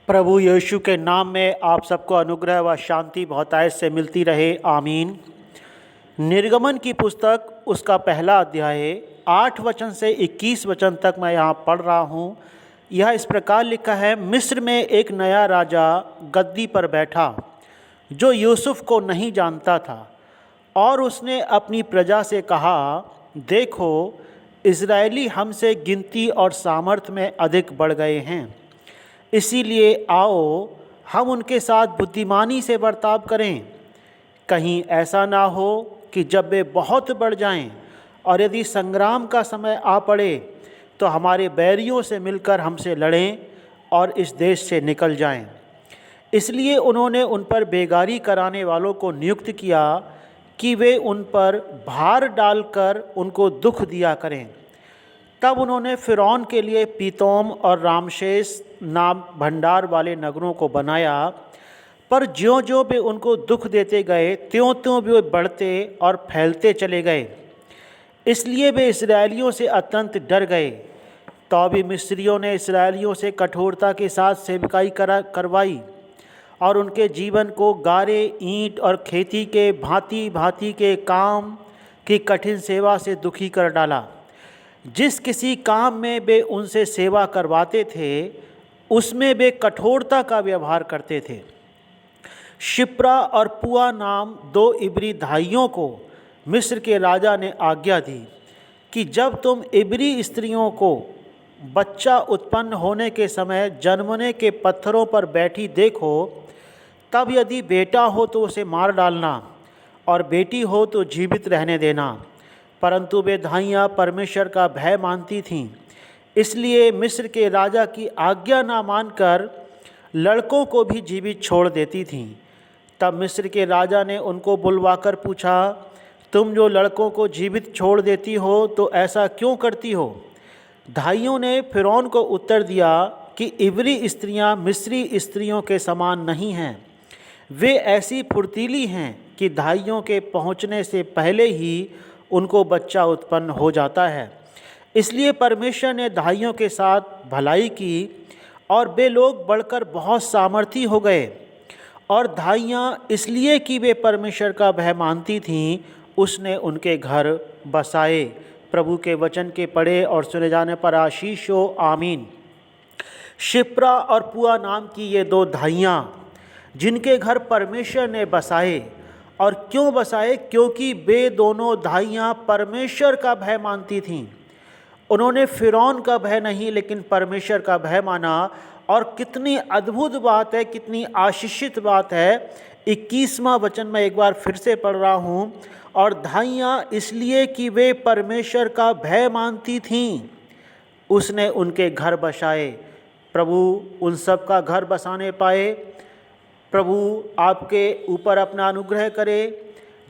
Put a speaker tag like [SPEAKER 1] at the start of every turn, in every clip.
[SPEAKER 1] प्रभु यीशु के नाम में आप सबको अनुग्रह व शांति बहुतायत से मिलती रहे, आमीन। निर्गमन की पुस्तक उसका पहला अध्याय 8 वचन से 21 वचन तक मैं यहाँ पढ़ रहा हूँ। यह इस प्रकार लिखा है, मिस्र में एक नया राजा गद्दी पर बैठा जो यूसुफ को नहीं जानता था, और उसने अपनी प्रजा से कहा, देखो इज़राइली हमसे गिनती और सामर्थ्य में अधिक बढ़ गए हैं, इसीलिए आओ हम उनके साथ बुद्धिमानी से बर्ताव करें। कहीं ऐसा ना हो कि जब वे बहुत बढ़ जाएं और यदि संग्राम का समय आ पड़े तो हमारे बैरियों से मिलकर हमसे लड़ें और इस देश से निकल जाएं। इसलिए उन्होंने उन पर बेगारी कराने वालों को नियुक्त किया कि वे उन पर भार डालकर उनको दुख दिया करें। तब उन्होंने फ़िरौन के लिए पीतोम और रामशेस नाम भंडार वाले नगरों को बनाया, पर ज्यों-ज्यों वे उनको दुख देते गए त्यों-त्यों वे बढ़ते और फैलते चले गए। इसलिए वे इस्राएलियों से अत्यंत डर गए। तो भी मिस्रियों ने इस्राएलियों से कठोरता के साथ सेवकाई करवाई और उनके जीवन को गारे, ईंट और खेती के भांति भांति के काम की कठिन सेवा से दुखी कर डाला। जिस किसी काम में वे उनसे सेवा करवाते थे उसमें वे कठोरता का व्यवहार करते थे। शिप्रा और पुआ नाम 2 इब्री भाइयों को मिस्र के राजा ने आज्ञा दी कि जब तुम इब्री स्त्रियों को बच्चा उत्पन्न होने के समय जन्मने के पत्थरों पर बैठी देखो, तब यदि बेटा हो तो उसे मार डालना और बेटी हो तो जीवित रहने देना। परंतु वे धाइयाँ परमेश्वर का भय मानती थीं, इसलिए मिस्र के राजा की आज्ञा ना मानकर लड़कों को भी जीवित छोड़ देती थीं। तब मिस्र के राजा ने उनको बुलवाकर पूछा, तुम जो लड़कों को जीवित छोड़ देती हो तो ऐसा क्यों करती हो? धाइयों ने फ़िरौन को उत्तर दिया कि इब्री स्त्रियां मिस्री स्त्रियों के समान नहीं हैं। वे ऐसी फुर्तीली हैं कि धाइयों के पहुंचने से पहले ही उनको बच्चा उत्पन्न हो जाता है। इसलिए परमेश्वर ने धाइयों के साथ भलाई की और वे लोग बढ़कर बहुत सामर्थी हो गए। और धाइयाँ इसलिए कि वे परमेश्वर का भय मानती थीं, उसने उनके घर बसाए। प्रभु के वचन के पढ़े और सुने जाने पर आशीष हो, आमीन। शिप्रा और पुआ नाम की ये 2 धाइयाँ जिनके घर परमेश्वर ने बसाए, और क्यों बसाए? क्योंकि वे दोनों धाइयाँ परमेश्वर का भय मानती थीं। उन्होंने फ़िरौन का भय नहीं लेकिन परमेश्वर का भय माना। और कितनी अद्भुत बात है, कितनी आशीषित बात है। 21वां वचन मैं एक बार फिर से पढ़ रहा हूँ। और धाइयाँ इसलिए कि वे परमेश्वर का भय मानती थीं, उसने उनके घर बसाए। प्रभु उन सब का घर बसाने पाए। प्रभु आपके ऊपर अपना अनुग्रह करे।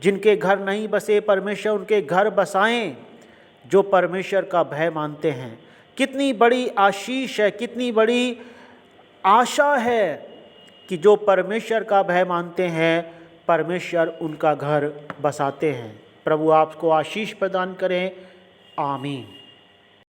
[SPEAKER 1] जिनके घर नहीं बसे परमेश्वर उनके घर बसाएं, जो परमेश्वर का भय मानते हैं। कितनी बड़ी आशीष है, कितनी बड़ी आशा है कि जो परमेश्वर का भय मानते हैं परमेश्वर उनका घर बसाते हैं। प्रभु आपको आशीष प्रदान करें, आमीन।